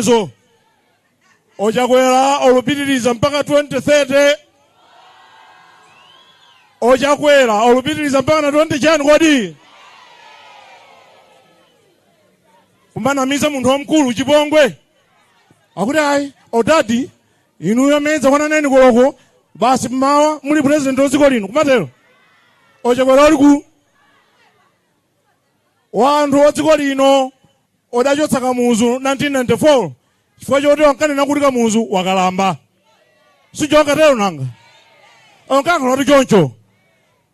zimenezo ochakwera olupitiriza mpaka 2030 ochakwera olupitiriza mpaka na 20 chani kodi kumanamiza munthu wamkulu Chipongwe akuti ayi odadi inuyo amene kwana neni koloko basi mmawa muli president wa dziko lino kumatero ochakwera oliku wanthu wa dziko lino odachotsa Kamuzu 1994 chifukwa choti wankanena kuti Kamuzu wakalamba sichokatero nanga onkankhala kuti choncho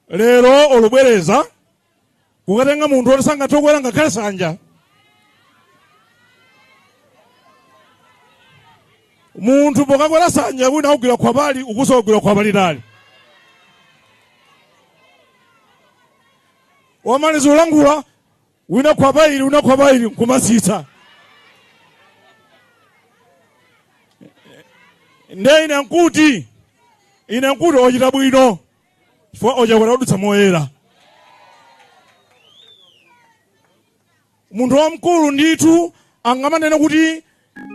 lero olubwereza kukatenga munthu oti sangathokwera ngakhale sanja munthu pokakwera sanja wina ugwira khwapali ukusogwira khwapali tali wamaliza ulangula wina khwapali nkumasitsa nde ine nkuti ochita bwino chifukwa ochakwera udutsa moyera munthu wamkulu ndithu angamanene kuti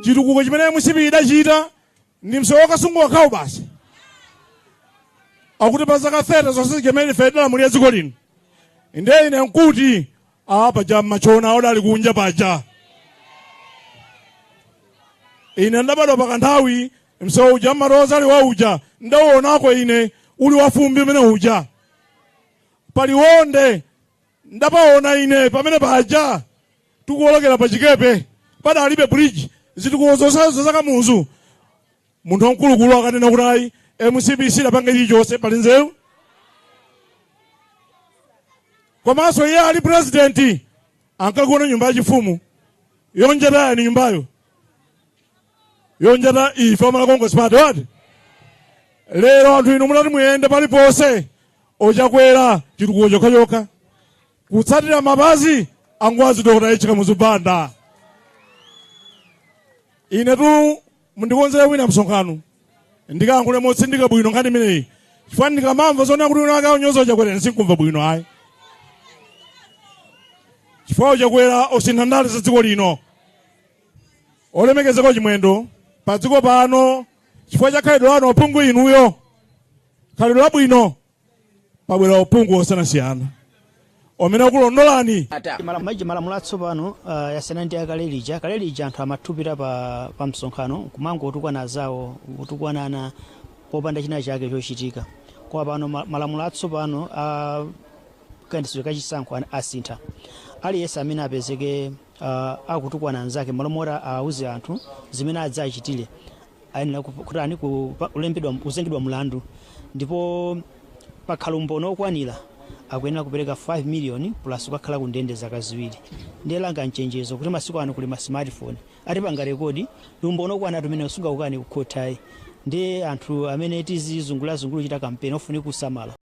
chitukuko chimene musipi idachita ndi msewu wakasungu wakhawo basi akuti pa zaka 30 zonse chimene federa muli ya dziko lino inde ine nkuti paja machona odali kunja paja ine ndabadwa pakanthawi msewu uja maroza ali wauja ndawonako ine uli wafumbi umene uja paliwonde ndapaona ine pamene paja tikuolokera pa Chikepe padalibe bridge zitukuko zonse za Kamuzu munthu wamkulukulu akanena kuti ayi MCBC lapanga chilichonse pali nzeru komanso iye ali president ankagona nyumba yachifumu yonjata ni nyumbayo yonjata ife amalakongo sipati wati lero anthu inu munati muyende paliponse ochakwera chitukuko chokhachoka kutsatira mapazi angwazi Dr. H. Kamuzu Banda ine tu mundikonzere wina msonkhano ndikayankhule motsindika bwino nkhani imeneyi chifukwa ndikamamva zona kuti una akaonyoza ochakwera sinkumva bwino ayi chifukwa ochakwera osintha ndale za dziko lino olemekezeka chimwendo pa dziko pano chifukwa cha khalidwe lanu uphungu inuyo khalidwe labwino pabwera uphungu osanasiyana omene akulondolani malamulo atsopano yasiyana ndi akale lija anthu amathupira pa msonkhano kumango otukwana zawo kutukwanana popanda china chake chochitika kwa pano malamulo atsopano kayendetsedwe kachisankho asintha aliyense amene apezeke akutukwana anzake malomora auze anthu zimene adzachitire ayenera kutani kuzengedwa mlandu ndipo pakhala umboni okwanira akuyenera kupereka 5 million plus kukhala ku ndende zaka ziwiri ndiye langa mchenjezo kuti masiku ano kuli ma smartphone atipanga rekodi umboni okwana tumene usunga ukani ku court ndi anthu amene tizizungula chita kampeni ofuni kusamala